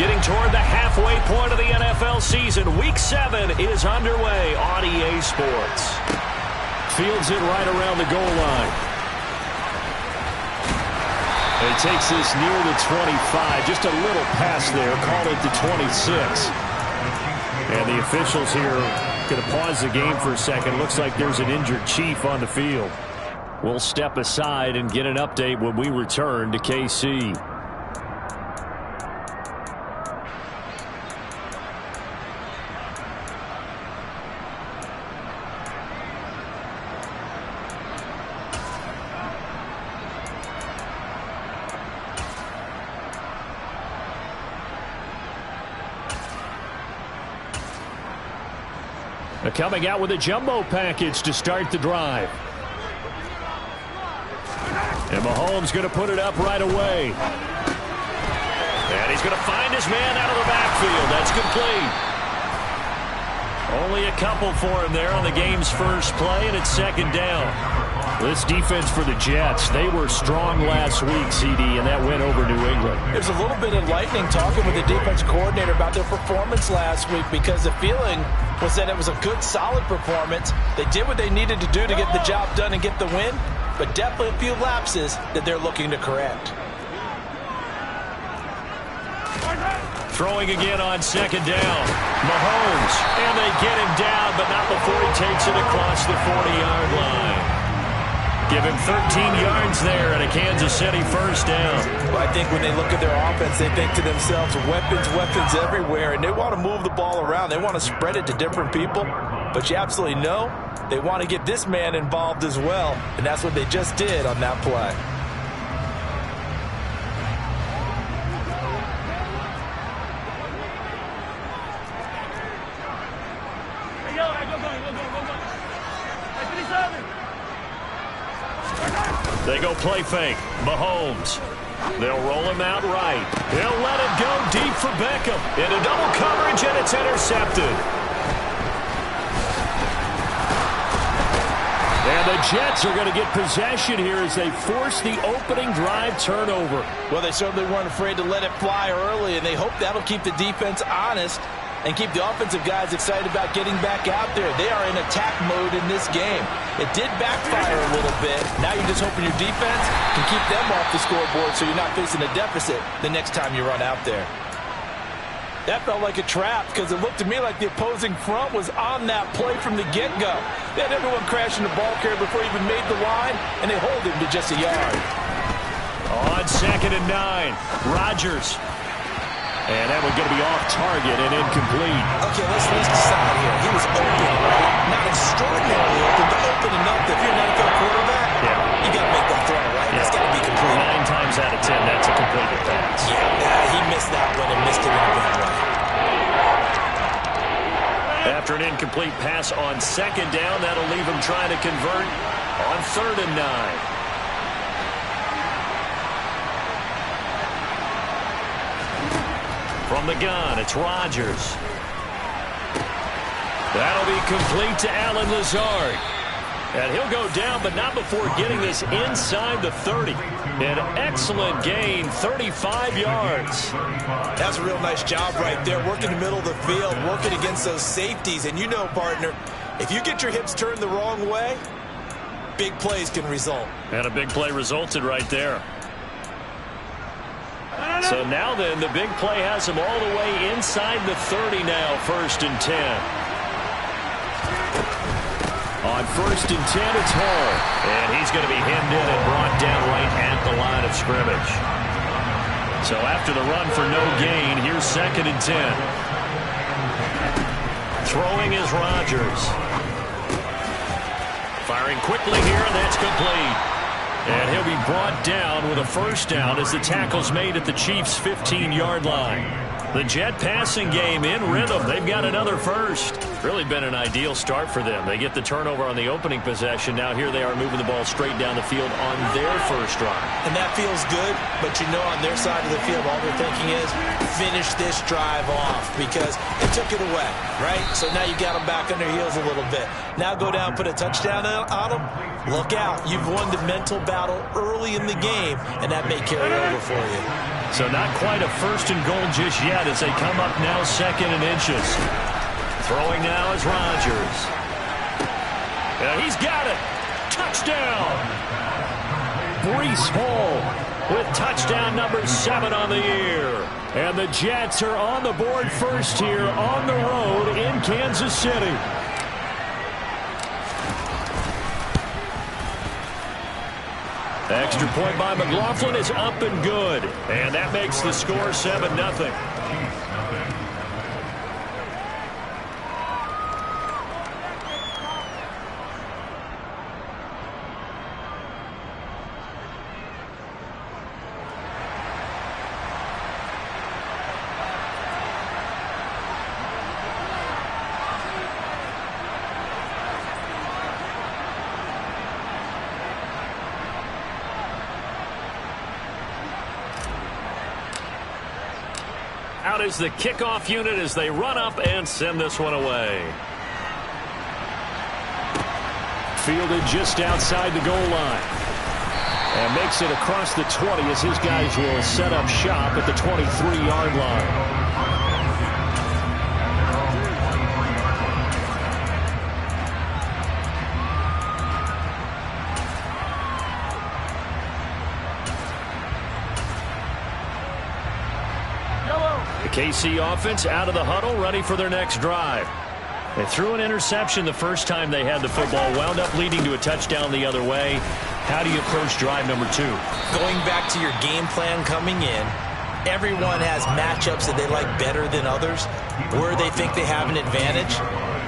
Getting toward the halfway point of the NFL season. Week 7 is underway on EA Sports. Fields it right around the goal line. He takes this near the 25. Just a little pass there. Call it the 26. And the officials here going to pause the game for a second. Looks like there's an injured Chief on the field. We'll step aside and get an update when we return to KC. Coming out with a jumbo package to start the drive. And Mahomes going to put it up right away. And he's going to find his man out of the backfield. That's complete. Only a couple for him there on the game's first play, and it's second down. This defense for the Jets, they were strong last week, CD, and that went over New England. There's a little bit of lightning talking with the defense coordinator about their performance last week because the feeling was that it was a good, solid performance. They did what they needed to do to get the job done and get the win, but definitely a few lapses that they're looking to correct. Throwing again on second down. Mahomes, and they get him down, but not before he takes it across the 40-yard line. Give him 13 yards there and a Kansas City first down. Well, I think when they look at their offense, they think to themselves, weapons, weapons everywhere, and they want to move the ball around. They want to spread it to different people, but you absolutely know they want to get this man involved as well, and that's what they just did on that play. They go play fake. Mahomes. They'll roll him out right. He'll let it go deep for Beckham. Into double coverage, and it's intercepted. And the Jets are going to get possession here as they force the opening drive turnover. Well, they certainly weren't afraid to let it fly early, and they hope that'll keep the defense honest and keep the offensive guys excited about getting back out there. They are in attack mode in this game. It did backfire a little bit. Now you're just hoping your defense can keep them off the scoreboard so you're not facing a deficit the next time you run out there. That felt like a trap because it looked to me like the opposing front was on that play from the get-go. They had everyone crashing the ball carrier before he even made the line, and they hold him to just a yard. On second and 9, Rodgers. And that one's going to be off target and incomplete. Okay, let's decide here. He was open, right? Not extraordinarily open, but open enough that if you're an NFL quarterback, you got to make that throw, right? That's got to be complete. 9 times out of 10, that's a completed pass. Yeah, he missed that one and missed it in a big way. After an incomplete pass on second down, that'll leave him trying to convert on third and 9. From the gun, it's Rodgers. That'll be complete to Allen Lazard. And he'll go down, but not before getting this inside the 30. An excellent gain, 35 yards. That's a real nice job right there, working the middle of the field, working against those safeties. And you know, partner, if you get your hips turned the wrong way, big plays can result. And a big play resulted right there. So now then, the big play has him all the way inside the 30 now, first and 10. On first and 10, it's Hall. And he's going to be hemmed in and brought down right at the line of scrimmage. So after the run for no gain, here's second and 10. Throwing is Rodgers. Firing quickly here, and that's complete. And he'll be brought down with a first down as the tackle's made at the Chiefs' 15-yard line. The Jet passing game in rhythm. They've got another first. Really been an ideal start for them. They get the turnover on the opening possession. Now here they are moving the ball straight down the field on their first drive. And that feels good, but you know on their side of the field all they're thinking is finish this drive off because they took it away, right? So now you got them back on their heels a little bit. Now go down, put a touchdown on them. Look out. You've won the mental battle early in the game, and that may carry over for you. So not quite a first and goal just yet. inside as they come up now 2nd and inches. Throwing now is Rodgers. He's got it. Touchdown. Breece Hall with touchdown number 7 on the year. And the Jets are on the board first here on the road in Kansas City. Extra point by McLaughlin is up and good. And that makes the score 7-0. Out is the kickoff unit as they run up and send this one away. Fielded just outside the goal line. And makes it across the 20 as his guys will set up shop at the 23-yard line. KC offense out of the huddle, ready for their next drive. They threw an interception the first time they had the football, wound up leading to a touchdown the other way. How do you approach drive number 2? Going back to your game plan coming in, everyone has matchups that they like better than others. Where they think they have an advantage,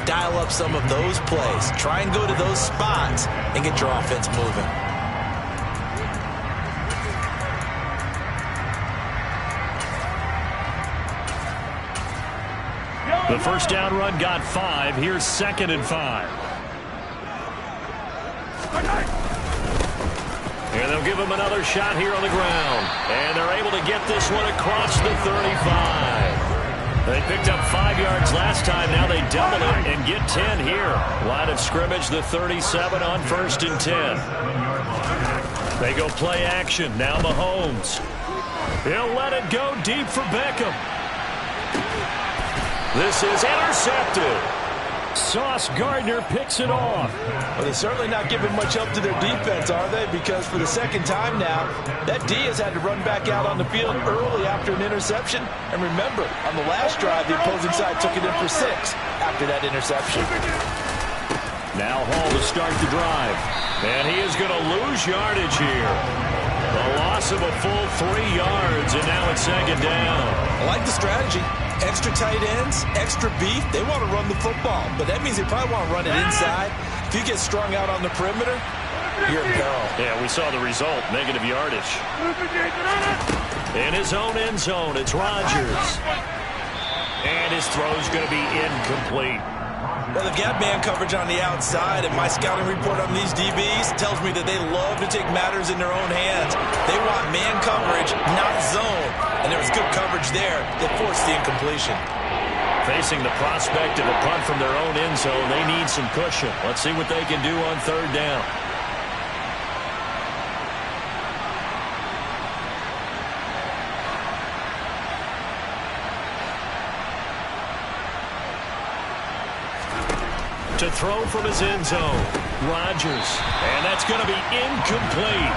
dial up some of those plays. Try and go to those spots and get your offense moving. The first down run got 5. Here's 2nd and 5. And they'll give him another shot here on the ground. And they're able to get this one across the 35. They picked up 5 yards last time. Now they double it and get 10 here. Line of scrimmage, the 37 on 1st and 10. They go play action. Now Mahomes. He'll let it go deep for Beckham. This is intercepted. Sauce Gardner picks it off. Well, they're certainly not giving much help to their defense, are they? Because for the second time now, that D has had to run back out on the field early after an interception. And remember, on the last drive, the opposing side took it in for 6 after that interception. Now Hall to start the drive. And he is going to lose yardage here. A loss of a full 3 yards, and now it's 2nd down. I like the strategy. Extra tight ends, extra beef. They want to run the football, but that means they probably want to run it inside. If you get strung out on the perimeter, you're in peril. Yeah, we saw the result, negative yardage. In his own end zone, it's Rodgers. And his throw's going to be incomplete. Well, they've got man coverage on the outside, and my scouting report on these DBs tells me that they love to take matters in their own hands. They want man coverage, not zone. And there was good coverage there that forced the incompletion. Facing the prospect of a punt from their own end zone, they need some cushion. Let's see what they can do on 3rd down. To throw from his end zone, Rodgers. And that's going to be incomplete.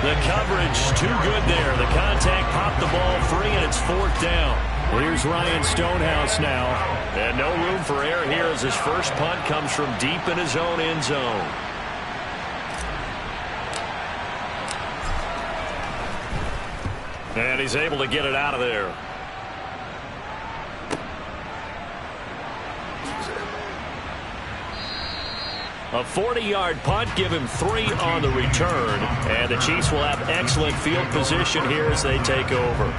The coverage too good there. The contact popped the ball free, and it's 4th down. Here's Ryan Stonehouse now. And no room for error here as his first punt comes from deep in his own end zone. And he's able to get it out of there. A 40-yard punt, give him 3 on the return. And the Chiefs will have excellent field position here as they take over.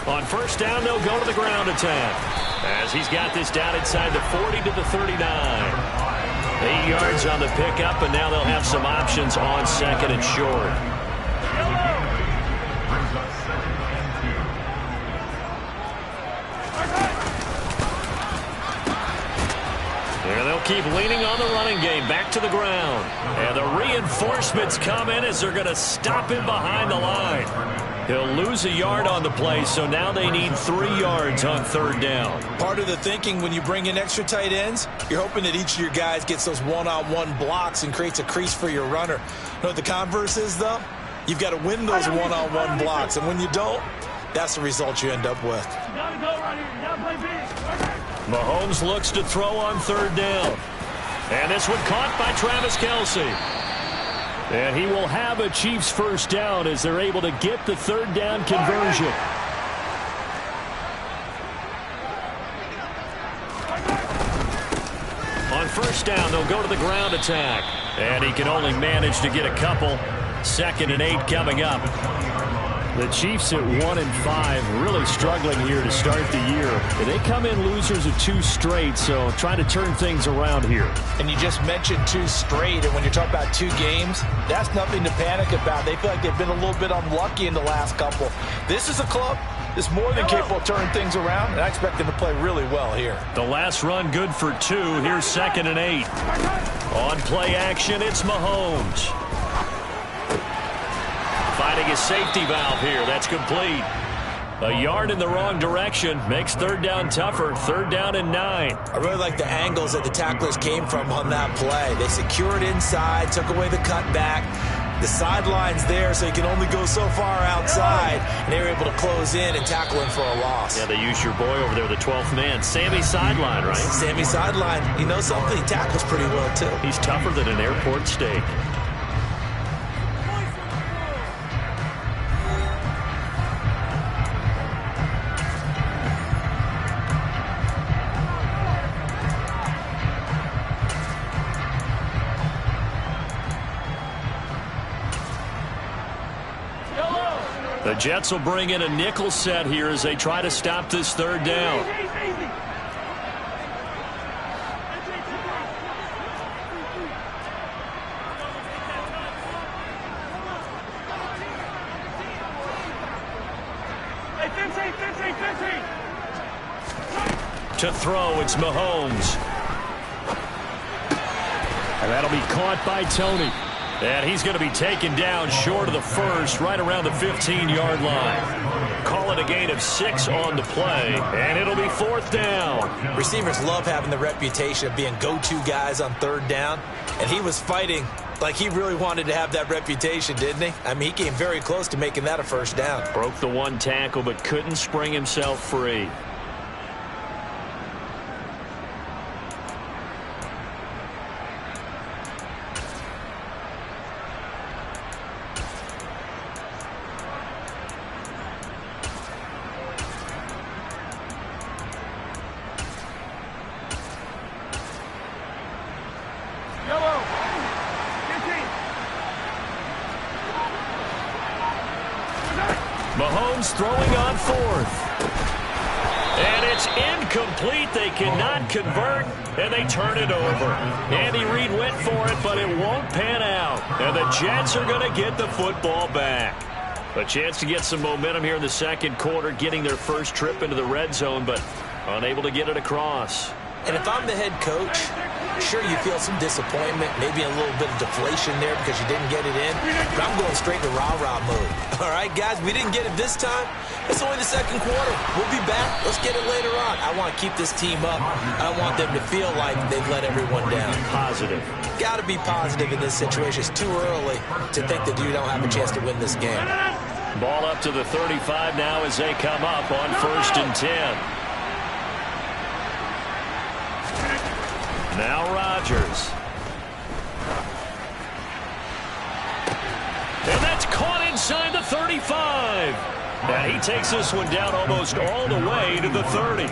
On 1st down, they'll go to the ground attack as he's got this down inside the 40 to the 39. 8 yards on the pickup, and now they'll have some options on 2nd and short. And they'll keep leaning on the running game. Back to the ground. And the reinforcements come in as they're going to stop him behind the line. He'll lose a yard on the play, so now they need 3 yards on 3rd down. Part of the thinking when you bring in extra tight ends, you're hoping that each of your guys gets those one-on-one blocks and creates a crease for your runner. You know what the converse is, though? You've got to win those one-on-one blocks, and when you don't, that's the result you end up with. Mahomes looks to throw on 3rd down. And this one caught by Travis Kelce. And he will have a Chiefs 1st down as they're able to get the 3rd down conversion. On 1st down, they'll go to the ground attack. And he can only manage to get a couple. 2nd and 8 coming up. The Chiefs at 1-5, really struggling here to start the year. And they come in losers of 2 straight, so trying to turn things around here. And you just mentioned 2 straight, and when you're talking about 2 games, that's nothing to panic about. They feel like they've been a little bit unlucky in the last couple. This is a club that's more than capable of turning things around, and I expect them to play really well here. The last run good for 2. Here's 2nd and 8. On play action, it's Mahomes. Finding his safety valve here. That's complete. A yard in the wrong direction makes 3rd down tougher. 3rd down and 9. I really like the angles that the tacklers came from on that play. They secured inside, took away the cutback. The sideline's there, so you can only go so far outside. And they were able to close in and tackle him for a loss. Yeah, they used your boy over there, the 12th man. Sammy Sideline, right? Sammy Sideline. You know something? He tackles pretty well, too. He's tougher than an airport steak. The Jets will bring in a nickel set here as they try to stop this 3rd down. To throw, it's Mahomes. And that'll be caught by Tony. And he's going to be taken down short of the 1st, right around the 15-yard line. Call it a gain of 6 on the play, and it'll be 4th down. Receivers love having the reputation of being go-to guys on 3rd down, and he was fighting like he really wanted to have that reputation, didn't he? I mean, he came very close to making that a 1st down. Broke the 1 tackle, but couldn't spring himself free. Mahomes throwing on 4th. And it's incomplete. They cannot convert, and they turn it over. Andy Reid went for it, but it won't pan out. And the Jets are going to get the football back. A chance to get some momentum here in the 2nd quarter, getting their first trip into the red zone, but unable to get it across. And if I'm the head coach, sure, you feel some disappointment, maybe a little bit of deflation there because you didn't get it in. But I'm going straight to rah-rah mode. All right, guys, we didn't get it this time. It's only the 2nd quarter. We'll be back. Let's get it later on. I want to keep this team up. I don't want them to feel like they've let everyone down. Positive. Got to be positive in this situation. It's too early to think that you don't have a chance to win this game. Ball up to the 35 now as they come up on 1st and 10. Now Rodgers. And that's caught inside the 35. And he takes this one down almost all the way to the 30.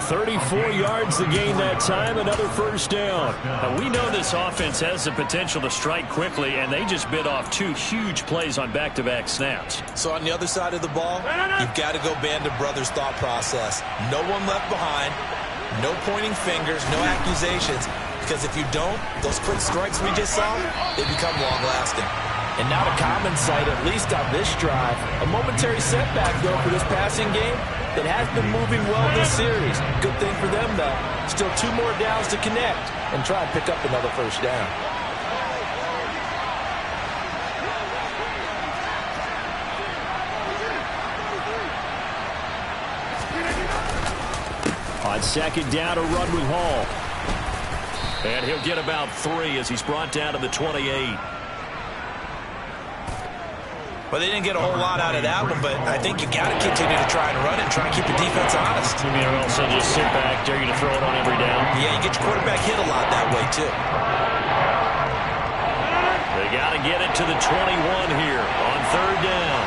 34 yards to gain that time, another 1st down. Now, we know this offense has the potential to strike quickly, and they just bit off 2 huge plays on back-to-back snaps. So on the other side of the ball, you've got to go band of brothers thought process. No one left behind. No pointing fingers, no accusations, because if you don't, those quick strikes we just saw, they become long-lasting. And not a common sight, at least on this drive. A momentary setback, though, for this passing game that has been moving well this series. Good thing for them, though. Still 2 more downs to connect and try and pick up another first down. On second down, a run with Hall. And he'll get about 3 as he's brought down to the 28. Well, they didn't get a whole lot out of that one, but I think you got to continue to try and run and try and keep the defense honest. You mean, or else they'll just sit back, dare you to throw it on every down? Yeah, you get your quarterback hit a lot that way, too. They got to get it to the 21 here on third down.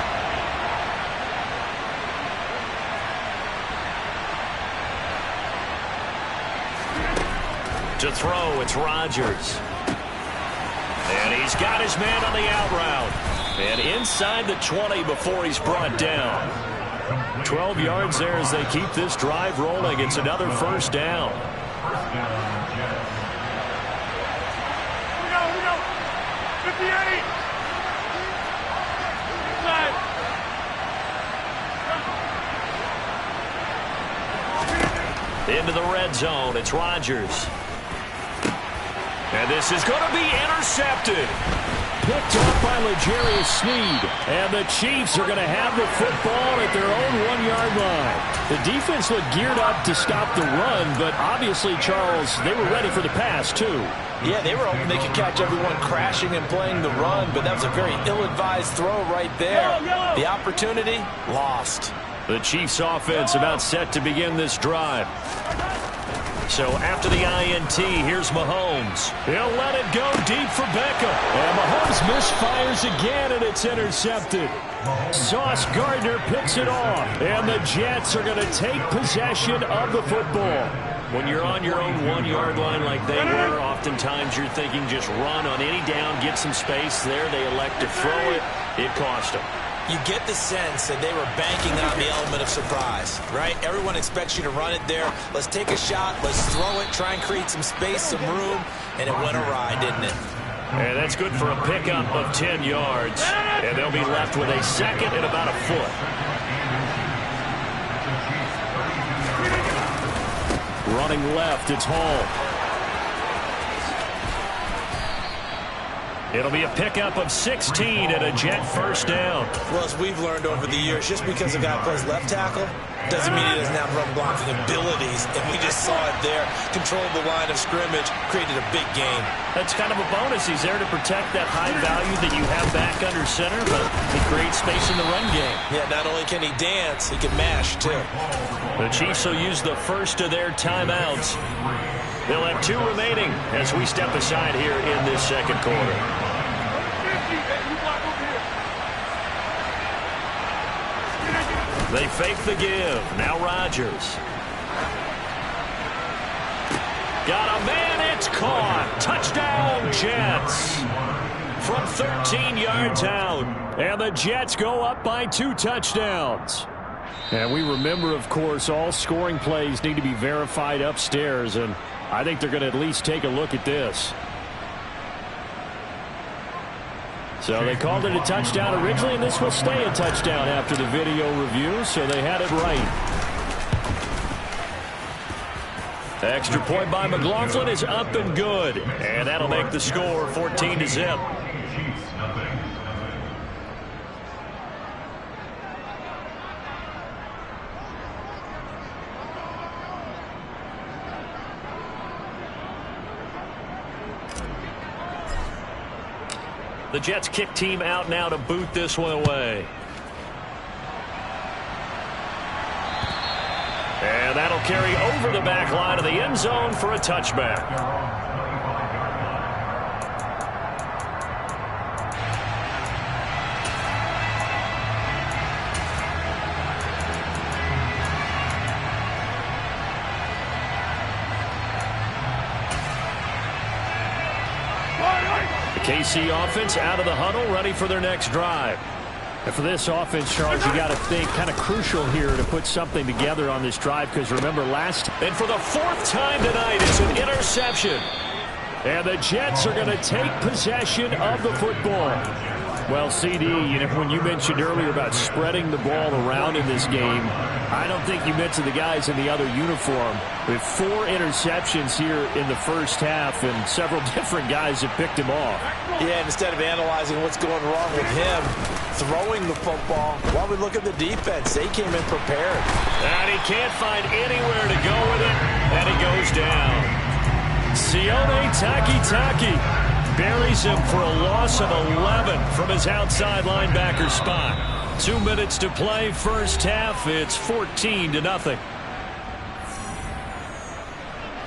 To throw, it's Rodgers. And he's got his man on the out route. And inside the 20 before he's brought down. 12 yards there as they keep this drive rolling. It's another first down. We go. 58. Into the red zone, it's Rodgers. And this is going to be intercepted. Picked up by L'Jarius Sneed. And the Chiefs are going to have the football at their own 1-yard line. The defense looked geared up to stop the run, but obviously, Charles, they were ready for the pass, too. Yeah, they were hoping they could catch everyone crashing and playing the run, but that was a very ill-advised throw right there. The opportunity, lost. The Chiefs offense about set to begin this drive. So after the INT, here's Mahomes. He'll let it go deep for Beckham. And Mahomes misfires again, and it's intercepted. Sauce Gardner picks it off. And the Jets are going to take possession of the football. When you're on your own 1-yard line like they were, oftentimes you're thinking just run on any down, get some space. There they elect to throw it. It cost them. You get the sense that they were banking on the element of surprise, right? Everyone expects you to run it there. Let's take a shot. Let's throw it. Try and create some space, some room. And it went awry, didn't it? And that's good for a pickup of 10 yards. And they'll be left with a second and about a foot. Running left, it's Hall. It'll be a pickup of 16 and a Jet first down. Well, as we've learned over the years, just because a guy plays left tackle doesn't mean he doesn't have run blocking abilities. And we just saw it there. Controlled the line of scrimmage, created a big game. That's kind of a bonus. He's there to protect that high value that you have back under center, but he creates space in the run game. Yeah, not only can he dance, he can mash, too. The Chiefs will use the first of their timeouts. They'll have 2 remaining as we step aside here in this second quarter. They fake the give. Now Rodgers. Got a man. It's caught. Touchdown, Jets. From 13 yards out. And the Jets go up by 2 touchdowns. And we remember, of course, all scoring plays need to be verified upstairs. And I think they're going to at least take a look at this. So they called it a touchdown originally, and this will stay a touchdown after the video review, so they had it right. Extra point by McLaughlin is up and good, and that'll make the score 14-0. The Jets kick team out now to boot this one away. And that'll carry over the back line of the end zone for a touchback. KC offense out of the huddle, ready for their next drive. And for this offense, Charles, you got to think kind of crucial here to put something together on this drive, because remember last. And for the 4th time tonight, it's an interception. And the Jets are going to take possession of the football. Well, CD, when you mentioned earlier about spreading the ball around in this game, I don't think you mentioned the guys in the other uniform. With 4 interceptions here in the first half, and several different guys have picked him off. Yeah, instead of analyzing what's going wrong with him, throwing the football, while we look at the defense, they came in prepared. And he can't find anywhere to go with it, and he goes down. Sione Takitaki buries him for a loss of 11 from his outside linebacker spot. 2 minutes to play, first half. It's 14-0.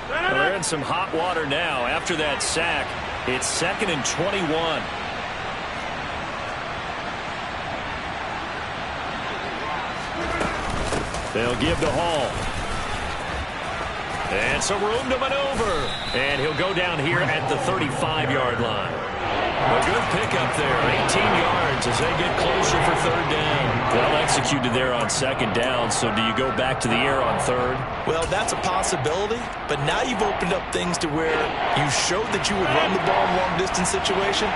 Well, they're in some hot water now after that sack. It's 2nd and 21. They'll give to Hall. And some room to maneuver. And he'll go down here at the 35-yard line. A good pickup there. 18 yards as they get closer for 3rd down. Well executed there on 2nd down. So do you go back to the air on 3rd? Well, that's a possibility. But now you've opened up things to where you showed that you would run the ball in long-distance situation.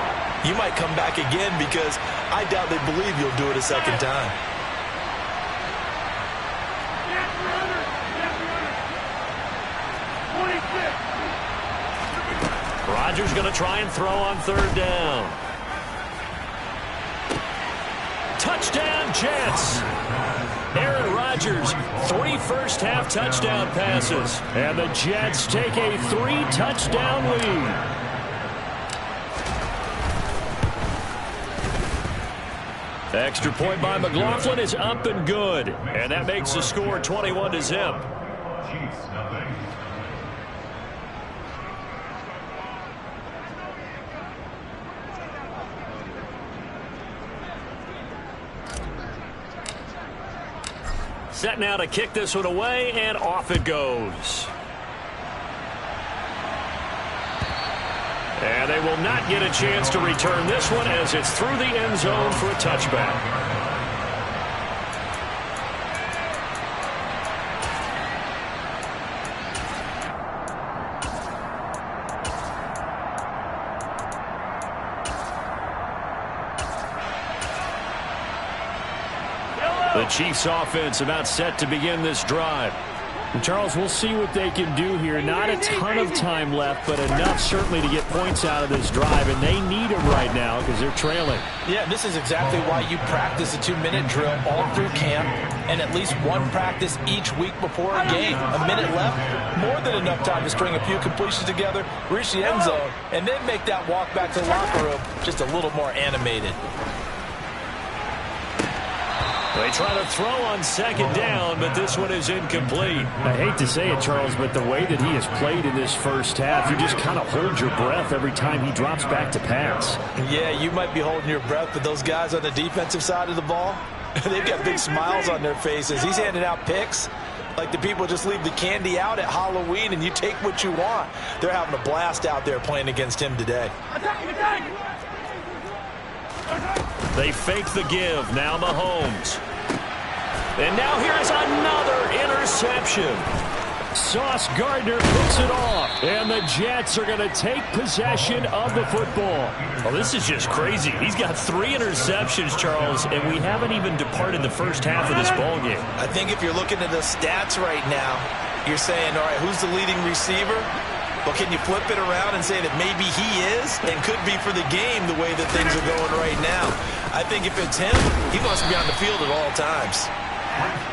You might come back again because I doubt they believe you'll do it a 2nd time. Rodgers going to try and throw on 3rd down. Touchdown, Jets. Aaron Rodgers, 3 first-half touchdown passes. And the Jets take a 3-touchdown lead. Extra point by McLaughlin is up and good. And that makes the score 21-0. Set now to kick this one away, and off it goes. And they will not get a chance to return this one as it's through the end zone for a touchback. The Chiefs offense about set to begin this drive. And Charles, we'll see what they can do here. Not a ton of time left, but enough certainly to get points out of this drive, and they need them right now because they're trailing. Yeah, this is exactly why you practice a 2-minute drill all through camp and at least one practice each week before a game. A minute left, more than enough time to string a few completions together, reach the end zone, and then make that walk back to the locker room just a little more animated. They try to throw on 2nd down, but this one is incomplete. I hate to say it, Charles, but the way that he has played in this first half, you just kind of hold your breath every time he drops back to pass. Yeah, you might be holding your breath, but those guys on the defensive side of the ball, they've got big smiles on their faces. He's handing out picks like the people just leave the candy out at Halloween and you take what you want. They're having a blast out there playing against him today. They fake the give. Now Mahomes. And now here's another interception. Sauce Gardner picks it off. And the Jets are going to take possession of the football. Well, this is just crazy. He's got 3 interceptions, Charles, and we haven't even departed the first half of this ballgame. I think if you're looking at the stats right now, you're saying, all right, who's the leading receiver? Well, can you flip it around and say that maybe he is and could be for the game the way that things are going right now? I think if it's him, he wants to be on the field at all times.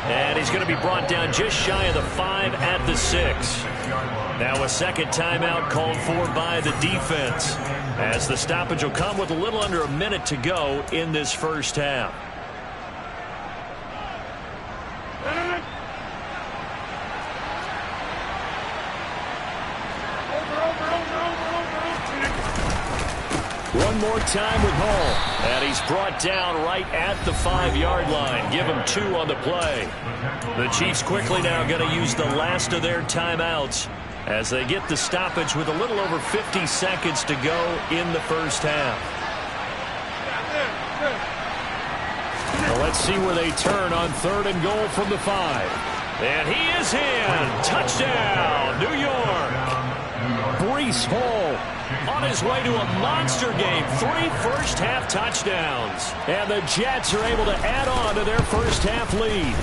And he's going to be brought down just shy of the 5 at the 6. Now a second timeout called for by the defense, as the stoppage will come with a little under a minute to go in this first half. One more time with Hall. And he's brought down right at the 5-yard line. Give him 2 on the play. The Chiefs quickly now going to use the last of their timeouts as they get the stoppage with a little over 50 seconds to go in the first half. Well, let's see where they turn on 3rd and goal from the 5. And he is in. Touchdown, New York. Breece Hall on his way to a monster game. 3 first-half touchdowns. And the Jets are able to add on to their first-half lead.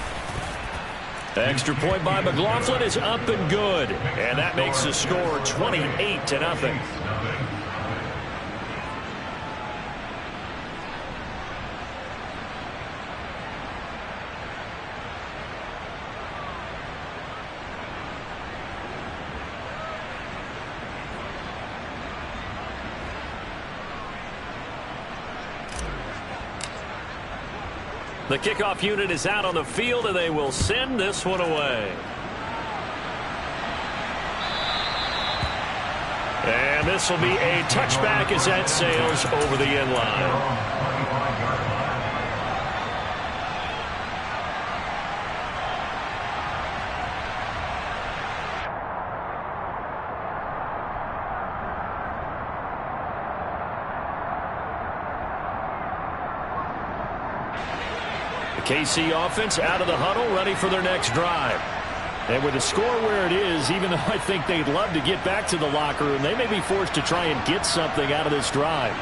Extra point by McLaughlin is up and good. And that makes the score 28-0. The kickoff unit is out on the field, and they will send this one away. And this will be a touchback as that sails over the end line. KC offense out of the huddle, ready for their next drive. And with the score where it is, even though I think they'd love to get back to the locker room, they may be forced to try and get something out of this drive.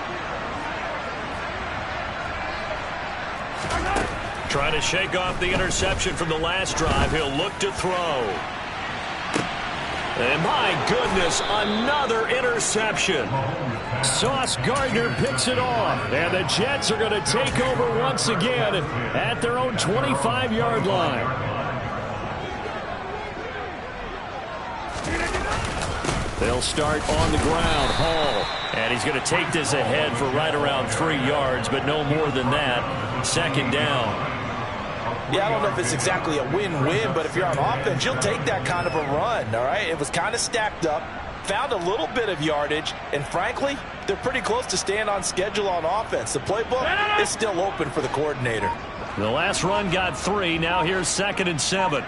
Trying to shake off the interception from the last drive. He'll look to throw. And my goodness, another interception. Sauce Gardner picks it off. And the Jets are going to take over once again at their own 25-yard line. They'll start on the ground. Hall. And he's going to take this ahead for right around 3 yards, but no more than that. Second down. Yeah, I don't know if it's exactly a win-win, but if you're on offense, you'll take that kind of a run, all right? It was kind of stacked up, found a little bit of yardage, and frankly, they're pretty close to staying on schedule on offense. The playbook is still open for the coordinator. The last run got 3. Now here's 2nd and 7.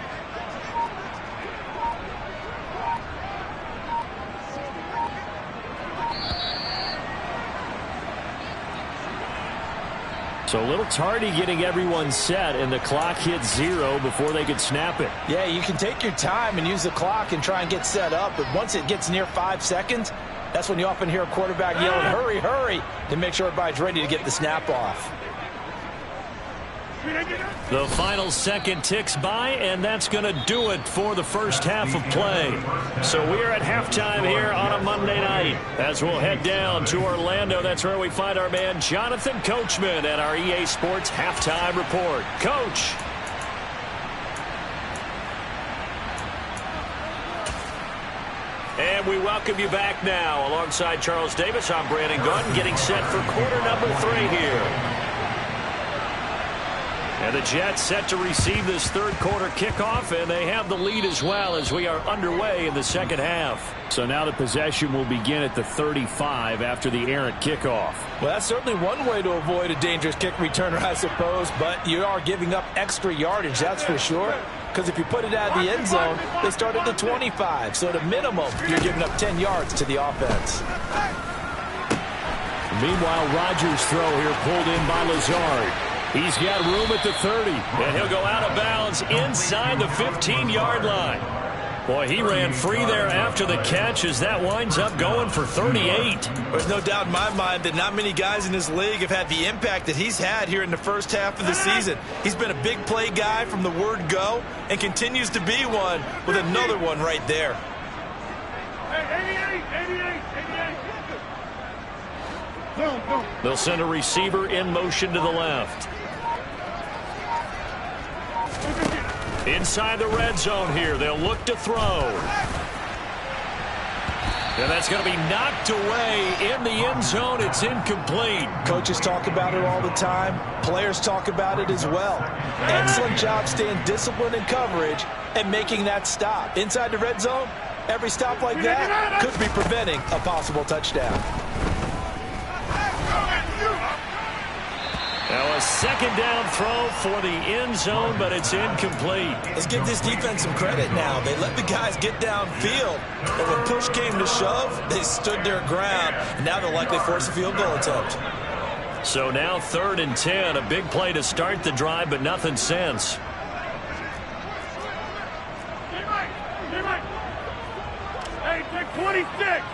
So a little tardy getting everyone set, and the clock hits 0 before they could snap it. Yeah, you can take your time and use the clock and try and get set up, but once it gets near 5 seconds, that's when you often hear a quarterback yelling, hurry, hurry, to make sure everybody's ready to get the snap off. The final second ticks by, and that's going to do it for the first half of play. So we're at halftime here on a Monday night. As we'll head down to Orlando, that's where we find our man Jonathan Coachman at our EA Sports Halftime Report. Coach. And we welcome you back now. Alongside Charles Davis, I'm Brandon Gaudin, getting set for quarter number 3 here. And the Jets set to receive this third quarter kickoff, and they have the lead as well as we are underway in the second half. So now the possession will begin at the 35 after the errant kickoff. Well, that's certainly one way to avoid a dangerous kick returner, I suppose, but you are giving up extra yardage, that's for sure. Because if you put it out of the end zone, they start at the 25. So at a minimum, you're giving up 10 yards to the offense. Meanwhile, Rodgers' throw here pulled in by Lazard. He's got room at the 30, and he'll go out of bounds inside the 15-yard line. Boy, he ran free there after the catch as that winds up going for 38. There's no doubt in my mind that not many guys in this league have had the impact that he's had here in the first half of the season. He's been a big play guy from the word go and continues to be one with another one right there. 88. They'll send a receiver in motion to the left. Inside the red zone here, they'll look to throw. And that's going to be knocked away in the end zone. It's incomplete. Coaches talk about it all the time. Players talk about it as well. Excellent job staying disciplined in coverage and making that stop. Inside the red zone, every stop like that could be preventing a possible touchdown. Now a second down throw for the end zone, but it's incomplete. Let's give this defense some credit now. They let the guys get downfield, but when push came to shove, they stood their ground, and now they'll likely force a field goal attempt. So now 3rd and 10, a big play to start the drive, but nothing since. Hey, take 26.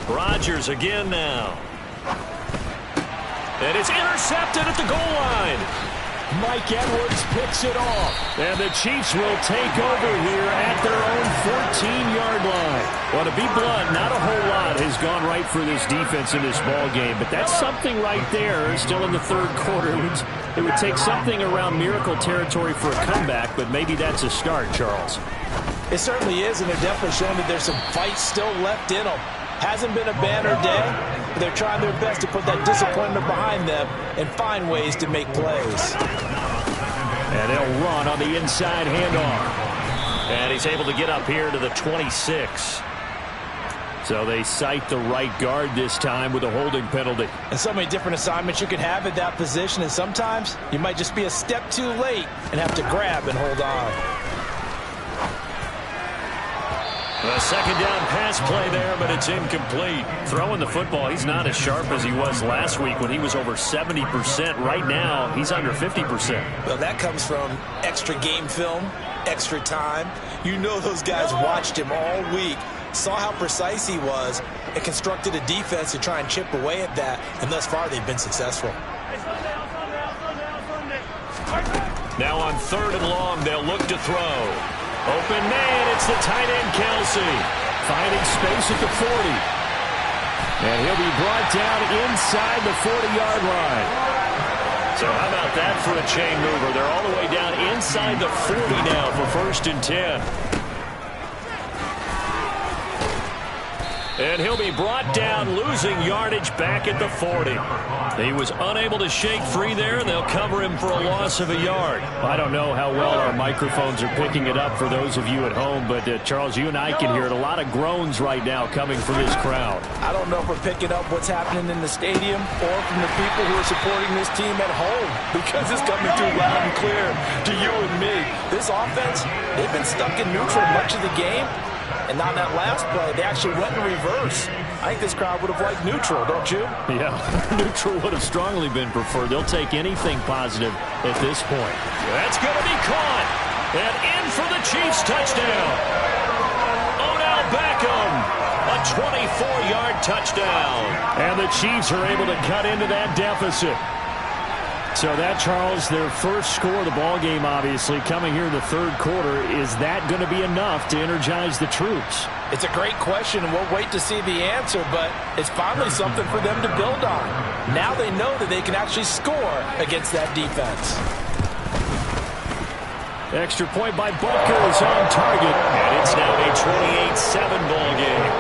Rodgers again now. And it's intercepted at the goal line. Mike Edwards picks it off. And the Chiefs will take over here at their own 14-yard line. Well, to be blunt, not a whole lot has gone right for this defense in this ball game, but that's something right there. Still in the third quarter. It would take something around miracle territory for a comeback, but maybe that's a start, Charles. It certainly is, and they're definitely showing that there's some fight still left in them. Hasn't been a banner day, but they're trying their best to put that disappointment behind them and find ways to make plays. And they'll run on the inside handoff. And he's able to get up here to the 26. So they cite the right guard this time with a holding penalty. And so many different assignments you can have at that position, and sometimes you might just be a step too late and have to grab and hold on. A second down pass play there, but it's incomplete. Throwing the football, he's not as sharp as he was last week when he was over 70%. Right now, he's under 50%. Well, that comes from extra game film, extra time. You know those guys watched him all week, saw how precise he was, and constructed a defense to try and chip away at that, and thus far they've been successful. Now on 3rd and long, they'll look to throw. Open man, it's the tight end, Kelsey. Finding space at the 40. And he'll be brought down inside the 40-yard line. So how about that for a chain mover? They're all the way down inside the 40 now for 1st and 10. And he'll be brought down, losing yardage back at the 40. He was unable to shake free there, and they'll cover him for a loss of a yard. I don't know how well our microphones are picking it up for those of you at home, but Charles, you and I can hear it. A lot of groans right now coming from this crowd. I don't know if we're picking up what's happening in the stadium or from the people who are supporting this team at home, because it's coming through loud and clear to you and me. This offense, they've been stuck in neutral much of the game. And on that last play, they actually went in reverse. I think this crowd would have liked neutral, don't you? Yeah, neutral would have strongly been preferred. They'll take anything positive at this point. That's going to be caught. And in for the Chiefs touchdown. Odell Beckham, a 24-yard touchdown. And the Chiefs are able to cut into that deficit. So that, Charles, their first score of the ball game, obviously, coming here in the 3rd quarter. Is that going to be enough to energize the troops? It's a great question, and we'll wait to see the answer, but it's finally something for them to build on. Now they know that they can actually score against that defense. Extra point by Butker is on target, and it's now a 28-7 ball game.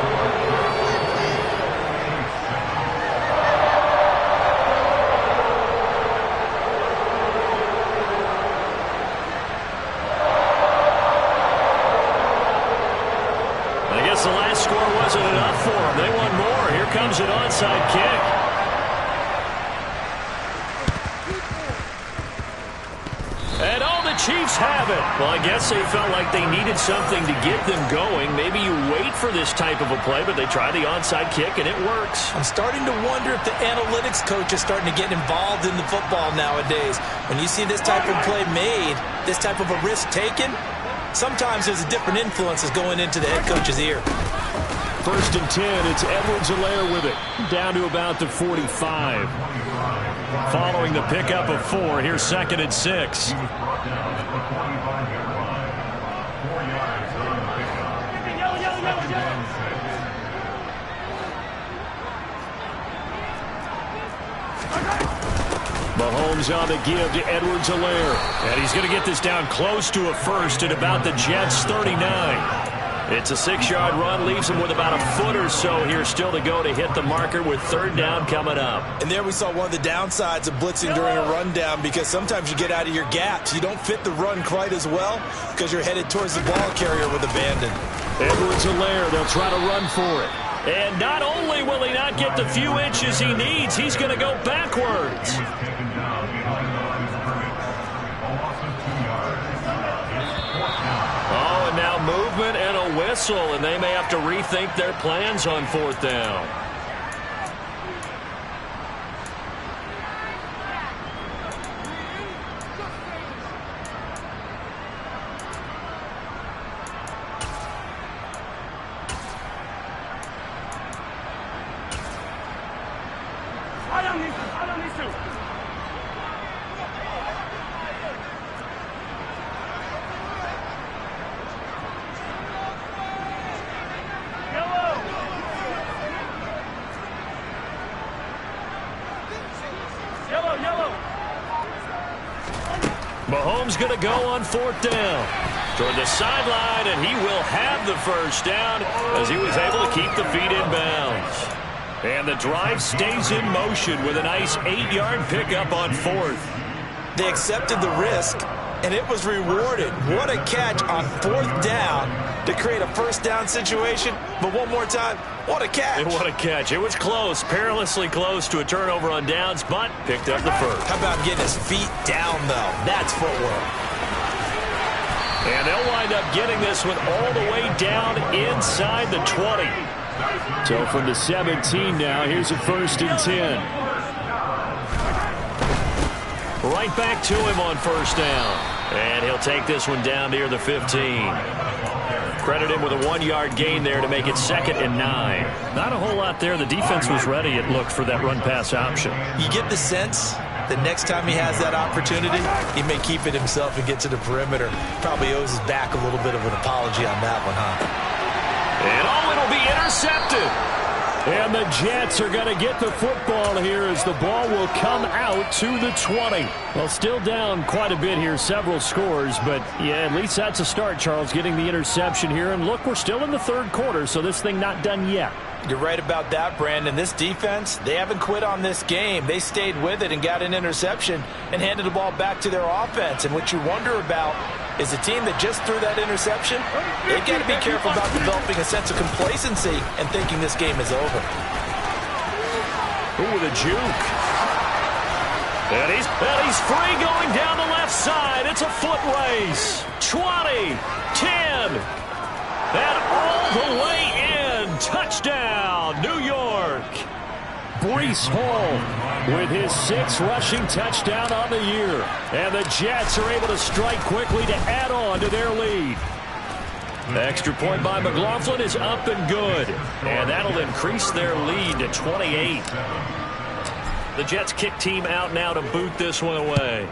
The last score wasn't enough for them. They want more. Here comes an onside kick. And the Chiefs have it. Well, I guess they felt like they needed something to get them going. Maybe you wait for this type of a play, but they try the onside kick, and it works. I'm starting to wonder if the analytics coach is starting to get involved in the football nowadays. When you see this type of play made, this type of a risk taken, sometimes there's a different influences going into the head coach's ear. 1st and 10, it's Edwards-Helaire with it. Down to about the 45. Following the pickup of 4, here's 2nd and 6. Mahomes on the give to Edwards-Helaire. And he's going to get this down close to a first at about the Jets' 39. It's a 6-yard run, leaves him with about a foot or so here still to go to hit the marker with 3rd down coming up. And there we saw one of the downsides of blitzing during a rundown, because sometimes you get out of your gaps. You don't fit the run quite as well because you're headed towards the ball carrier with abandon. Edwards-Helaire, they'll try to run for it. And not only will he not get the few inches he needs, he's going to go backwards. Oh, and now movement and a whistle, and they may have to rethink their plans on 4th down. Mahomes going to go on 4th down. Toward the sideline, and he will have the first down as he was able to keep the feet in bounds. And the drive stays in motion with a nice 8-yard pickup on 4th. They accepted the risk, and it was rewarded. What a catch on 4th down to create a first down situation. But one more time, what a catch. And what a catch. It was close, perilously close to a turnover on downs, but picked up the first. How about getting his feet down, though? That's footwork. And they'll wind up getting this one all the way down inside the 20. So from the 17 now, here's a 1st and 10. Right back to him on 1st down. And he'll take this one down near the 15. Credit him with a 1-yard gain there to make it 2nd and 9. Not a whole lot there. The defense was ready, it looked, for that run-pass option. You get the sense the next time he has that opportunity, he may keep it himself and get to the perimeter. Probably owes his back a little bit of an apology on that one, huh? And it'll be intercepted. And the Jets are going to get the football here as the ball will come out to the 20. Well, still down quite a bit here, several scores, but yeah, at least that's a start, Charles, getting the interception here. And look, we're still in the 3rd quarter, so this thing not done yet. You're right about that, Brandon. This defense, they haven't quit on this game. They stayed with it and got an interception and handed the ball back to their offense. And what you wonder about is a team that just threw that interception, they've got to be careful about developing a sense of complacency and thinking this game is over. Ooh, with a juke. And he's free going down the left side. It's a foot race. 20, 10, and all the way in. Touchdown, New York. Breece Hall with his 6th rushing touchdown on the year. And the Jets are able to strike quickly to add on to their lead. The extra point by McLaughlin is up and good. And that'll increase their lead to 28. The Jets kick team out now to boot this one away.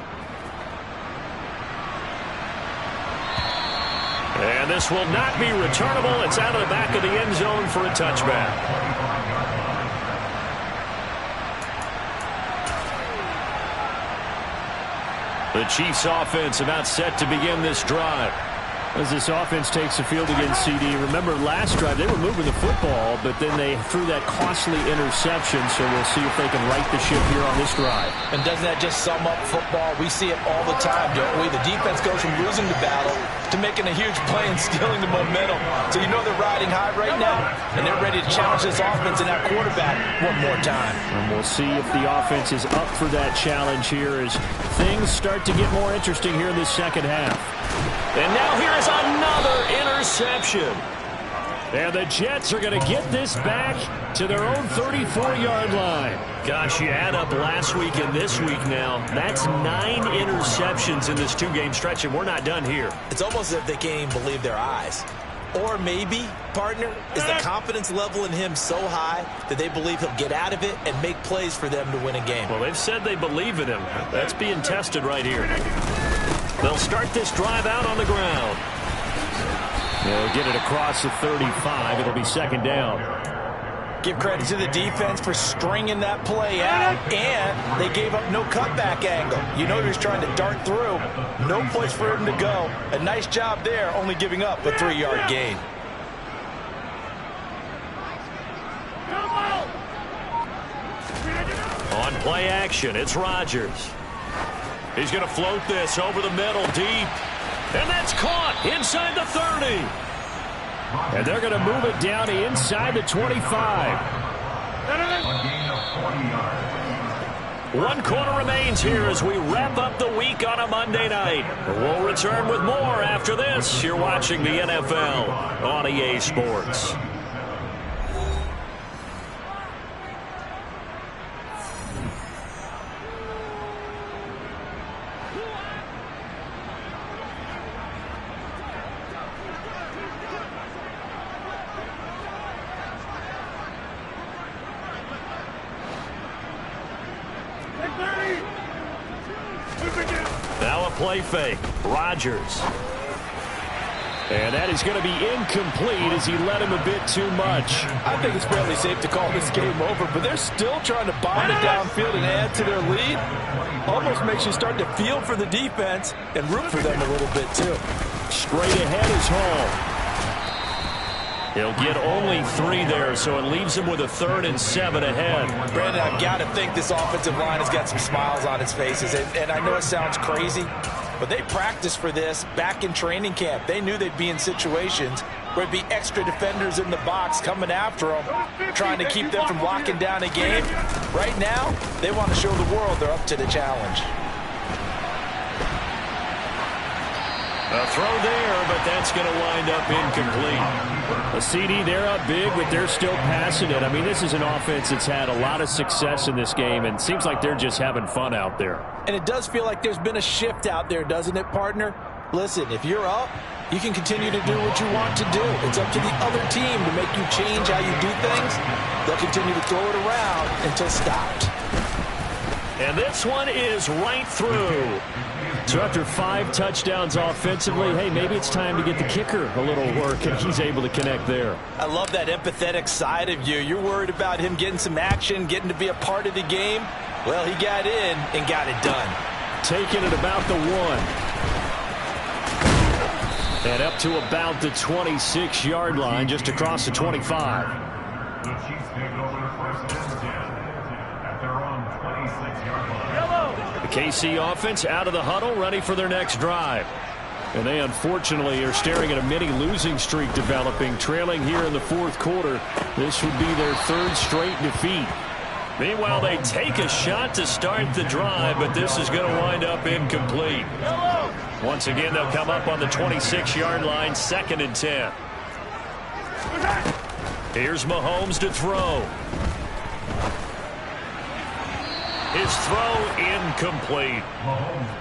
And this will not be returnable. It's out of the back of the end zone for a touchback. The Chiefs offense about set to begin this drive. As this offense takes the field against CD, remember last drive they were moving the football, but then they threw that costly interception, so we'll see if they can right the ship here on this drive. And doesn't that just sum up football? We see it all the time, don't we? The defense goes from losing the battle to making a huge play and stealing the momentum. So you know they're riding high right now, and they're ready to challenge this offense and that quarterback one more time. And we'll see if the offense is up for that challenge here as things start to get more interesting here in the second half. And now here is another interception. And the Jets are going to get this back to their own 34-yard line. Gosh, you add up last week and this week now. That's 9 interceptions in this 2-game stretch, and we're not done here. It's almost as if they can't even believe their eyes. Or maybe, partner, is the confidence level in him so high that they believe he'll get out of it and make plays for them to win a game. Well, they've said they believe in him. That's being tested right here. They'll start this drive out on the ground. They'll get it across the 35. It'll be 2nd down. Give credit to the defense for stringing that play out, and they gave up no cutback angle. You know he was trying to dart through. No place for him to go. A nice job there, only giving up a 3-yard gain. On play action, it's Rodgers. He's going to float this over the middle deep. And that's caught inside the 30. And they're going to move it down to inside the 25. 1 quarter remains here as we wrap up the week on a Monday night. We'll return with more after this. You're watching the NFL on EA Sports. play fake. Rodgers. And that is going to be incomplete as he led him a bit too much. I think it's fairly safe to call this game over, but they're still trying to bomb it downfield and add to their lead. Almost makes you start to feel for the defense and root for them a little bit, too. Straight ahead is Hall. He'll get only 3 there, so it leaves him with a 3rd and 7 ahead. Brandon, I've got to think this offensive line has got some smiles on its faces. And I know it sounds crazy, but they practiced for this back in training camp. They knew they'd be in situations where it'd be extra defenders in the box coming after them, trying to keep them from locking down a game. Right now, they want to show the world they're up to the challenge. A throw there, but that's going to wind up incomplete. A CD, they're up big, but they're still passing it. I mean, this is an offense that's had a lot of success in this game, and it seems like they're just having fun out there. And it does feel like there's been a shift out there, doesn't it, partner? Listen, if you're up, you can continue to do what you want to do. It's up to the other team to make you change how you do things. They'll continue to throw it around until stopped. And this one is right through. So after 5 touchdowns offensively, hey, maybe it's time to get the kicker a little work, and he's able to connect there. I love that empathetic side of you. You're worried about him getting some action, getting to be a part of the game. Well, he got in and got it done. Taking it about the 1. And up to about the 26-yard line, just across the 25. The Chiefs take over first and 10 at their own 26-yard line. The KC offense out of the huddle, ready for their next drive. And they unfortunately are staring at a mini losing streak developing, trailing here in the 4th quarter. This would be their 3rd straight defeat. Meanwhile, they take a shot to start the drive, but this is going to wind up incomplete. Once again, they'll come up on the 26-yard line, 2nd and 10. Here's Mahomes to throw. His throw incomplete.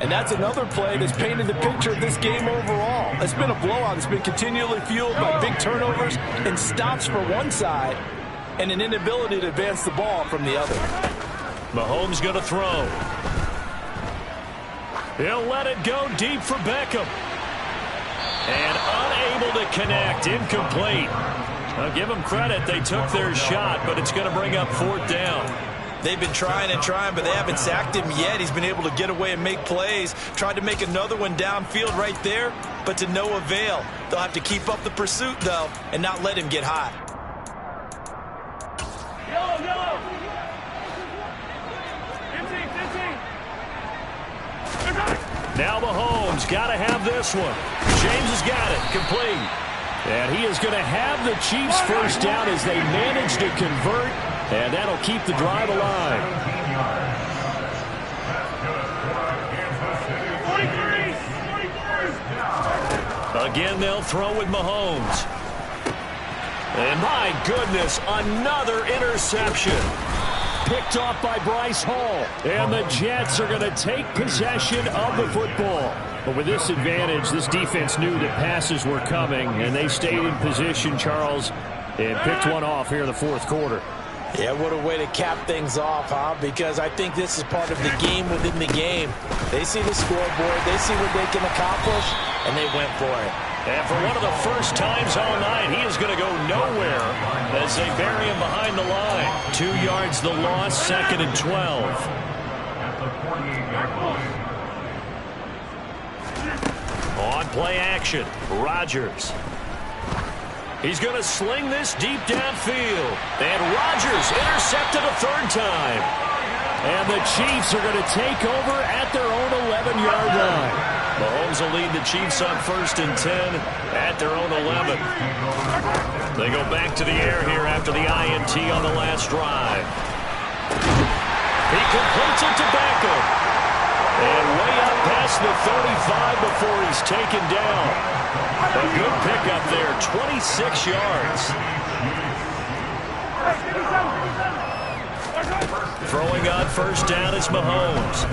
And that's another play that's painted the picture of this game overall. It's been a blowout. It's been continually fueled by big turnovers and stops for one side and an inability to advance the ball from the other. Mahomes going to throw. He'll let it go deep for Beckham. And unable to connect. Incomplete. I'll give them credit. They took their shot, but it's going to bring up 4th down. They've been trying and trying, but they haven't sacked him yet. He's been able to get away and make plays. Tried to make another one downfield right there, but to no avail. They'll have to keep up the pursuit, though, and not let him get hot. Yellow. 15. Now Mahomes got to have this one. James has got it. Complete. And he is going to have the Chiefs first down as they manage to convert, and that'll keep the drive alive. 43. Again, they'll throw with Mahomes. And my goodness, another interception. Picked off by Bryce Hall. And the Jets are going to take possession of the football. But with this advantage, this defense knew that passes were coming, and they stayed in position, Charles, and picked one off here in the 4th quarter. Yeah, what a way to cap things off, huh? Because I think this is part of the game within the game. They see the scoreboard, they see what they can accomplish, and they went for it. And for one of the first times all night, he is going to go nowhere as they bury him behind the line. 2 yards the loss, 2nd and 12. On play action, Rodgers. He's going to sling this deep downfield. And Rodgers intercepted a 3rd time. And the Chiefs are going to take over at their own 11-yard line. Mahomes will lead the Chiefs on 1st and 10 at their own 11. They go back to the air here after the INT on the last drive. He completes it to Beckham. And way up past the 35 before he's taken down. A good pickup there, 26 yards. Throwing on 1st down is Mahomes.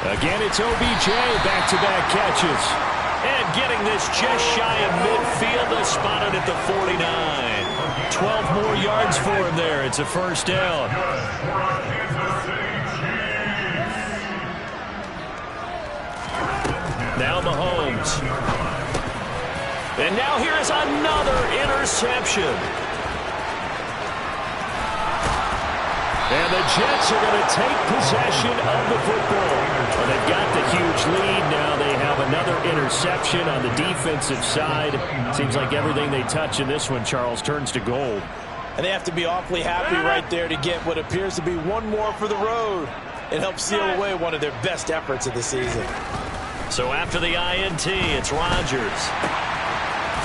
Again, it's OBJ, back-to-back catches. And getting this just shy of midfield, they spotted at the 49. 12 more yards for him there. It's a 1st down. Now Mahomes. And now here is another interception. And the Jets are going to take possession of the football. Well, they've got the huge lead. Now they have another interception on the defensive side. Seems like everything they touch in this one, Charles, turns to gold. And they have to be awfully happy right there to get what appears to be one more for the road. It helps seal away one of their best efforts of the season. So after the INT, it's Rodgers.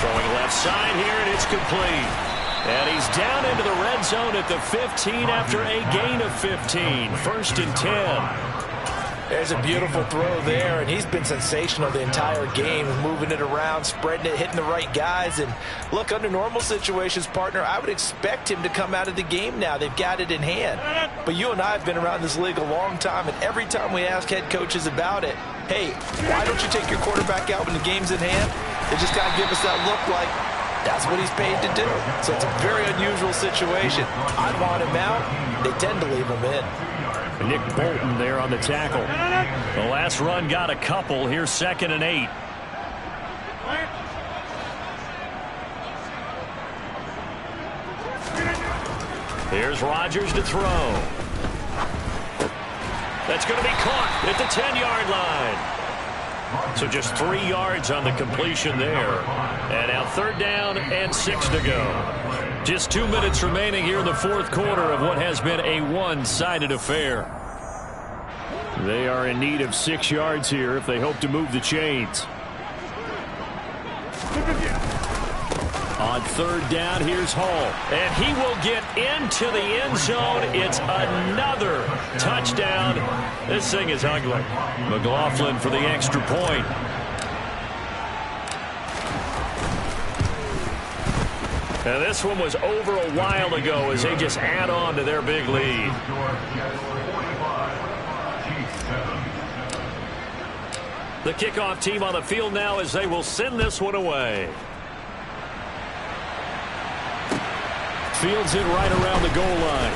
Throwing left side here, and it's complete. And he's down into the red zone at the 15 after a gain of 15. 1st and 10. There's a beautiful throw there, and he's been sensational the entire game, moving it around, spreading it, hitting the right guys. And look, under normal situations, partner, I would expect him to come out of the game now. They've got it in hand. But you and I have been around this league a long time, and every time we ask head coaches about it, hey, why don't you take your quarterback out when the game's in hand? They just kind of give us that look like, that's what he's paid to do. So it's a very unusual situation. I want him out. They tend to leave him in. Nick Bolton there on the tackle. The last run got a couple. Here's 2nd and 8. Here's Rodgers to throw. That's going to be caught at the 10-yard line. So just 3 yards on the completion there. And now 3rd down and 6 to go. Just 2 minutes remaining here in the 4th quarter of what has been a one-sided affair. They are in need of 6 yards here if they hope to move the chains. On 3rd down, here's Hall. And he will get into the end zone. It's another touchdown. This thing is ugly. McLaughlin for the extra point. And this one was over a while ago as they just add on to their big lead. The kickoff team on the field now as they will send this one away. Fields it right around the goal line.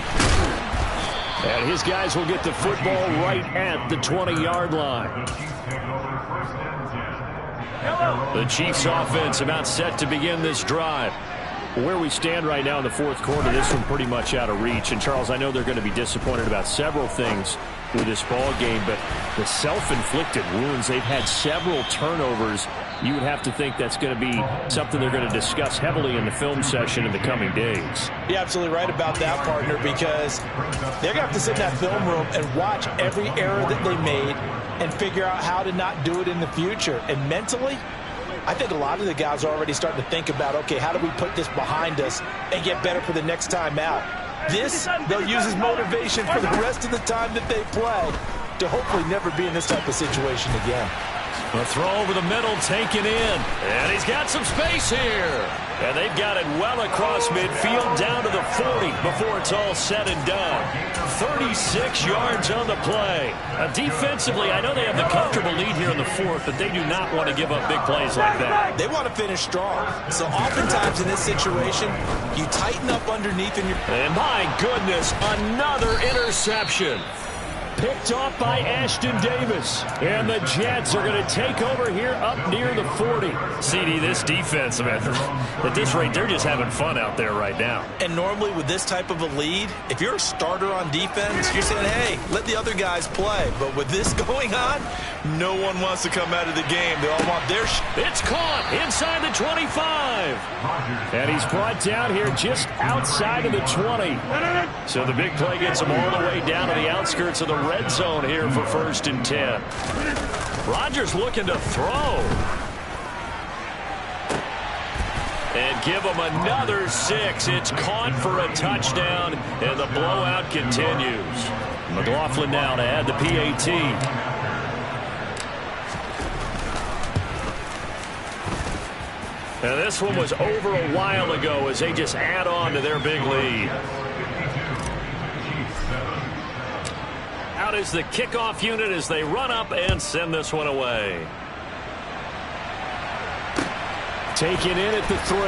And his guys will get the football right at the 20-yard line. The Chiefs offense about set to begin this drive. Where we stand right now in the 4th quarter, this one pretty much out of reach. And, Charles, I know they're going to be disappointed about several things with this ball game, but the self-inflicted wounds, they've had several turnovers. You would have to think that's going to be something they're going to discuss heavily in the film session in the coming days. You're absolutely right about that, partner, because they're going to have to sit in that film room and watch every error that they made and figure out how to not do it in the future. And mentally, I think a lot of the guys are already starting to think about, okay, how do we put this behind us and get better for the next time out? This, they'll use as motivation for the rest of the time that they play to hopefully never be in this type of situation again. A throw over the middle, taken in. And he's got some space here. And they've got it well across midfield down to the 40 before it's all said and done. 36 yards on the play. Defensively, I know they have the comfortable lead here in the 4th, but they do not want to give up big plays like that. They want to finish strong. So oftentimes in this situation, you tighten up underneath and And my goodness, another interception. Picked off by Ashton Davis. And the Jets are going to take over here up near the 40. CD, this defense, man, at this rate, they're just having fun out there right now. And normally with this type of a lead, if you're a starter on defense, you're saying, hey, let the other guys play. But with this going on, no one wants to come out of the game. They all want their It's caught inside the 25. And he's brought down here just outside of the 20. So the big play gets him all the way down to the outskirts of the red zone here for 1st and 10. Rodgers looking to throw. And give him another 6. It's caught for a touchdown, and the blowout continues. McLaughlin now to add the PAT. And this one was over a while ago as they just add on to their big lead. Out is the kickoff unit as they run up and send this one away. Taken in at the 3.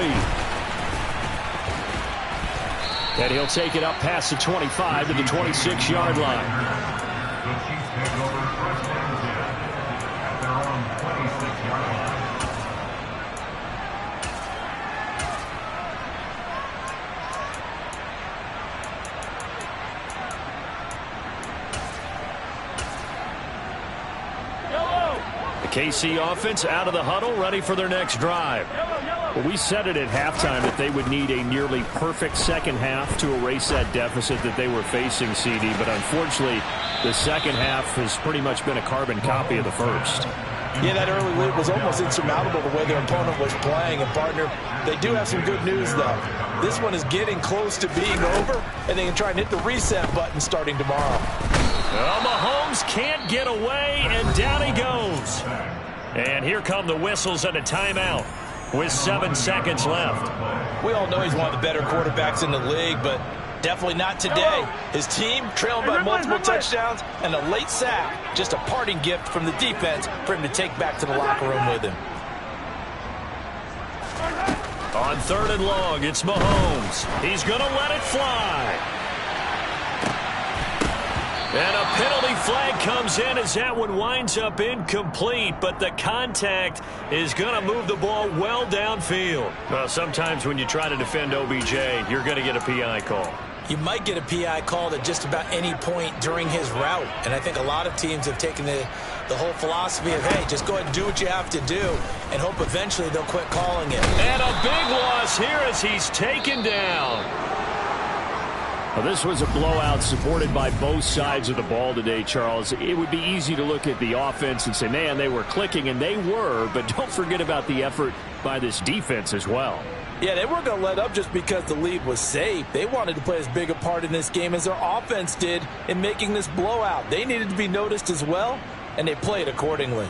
And he'll take it up past the 25 to the 26-yard line. The Chiefs take over 1st and 10 at their own 26. KC offense out of the huddle, ready for their next drive. Well, we said it at halftime that they would need a nearly perfect second half to erase that deficit that they were facing, CD. But unfortunately, the second half has pretty much been a carbon copy of the first. Yeah, that early lead was almost insurmountable the way their opponent was playing. And, partner, they do have some good news, though. This one is getting close to being over, and they can try and hit the reset button starting tomorrow. Well, Mahomes can't get away, and down he goes. And here come the whistles and a timeout with 7 seconds left. We all know he's one of the better quarterbacks in the league, but definitely not today. His team trailing by multiple touchdowns and a late sack, just a parting gift from the defense for him to take back to the locker room with him. On 3rd and long, it's Mahomes. He's going to let it fly. And a penalty flag comes in as that one winds up incomplete, but the contact is going to move the ball well downfield. Well, sometimes when you try to defend OBJ, you're going to get a PI call. You might get a PI called at just about any point during his route. And I think a lot of teams have taken the whole philosophy of, hey, just go ahead and do what you have to do and hope eventually they'll quit calling it. And a big loss here as he's taken down. Well, this was a blowout supported by both sides of the ball today, Charles. It would be easy to look at the offense and say, man, they were clicking, and they were, but don't forget about the effort by this defense as well. Yeah, they weren't going to let up just because the lead was safe. They wanted to play as big a part in this game as their offense did in making this blowout. They needed to be noticed as well, and they played accordingly.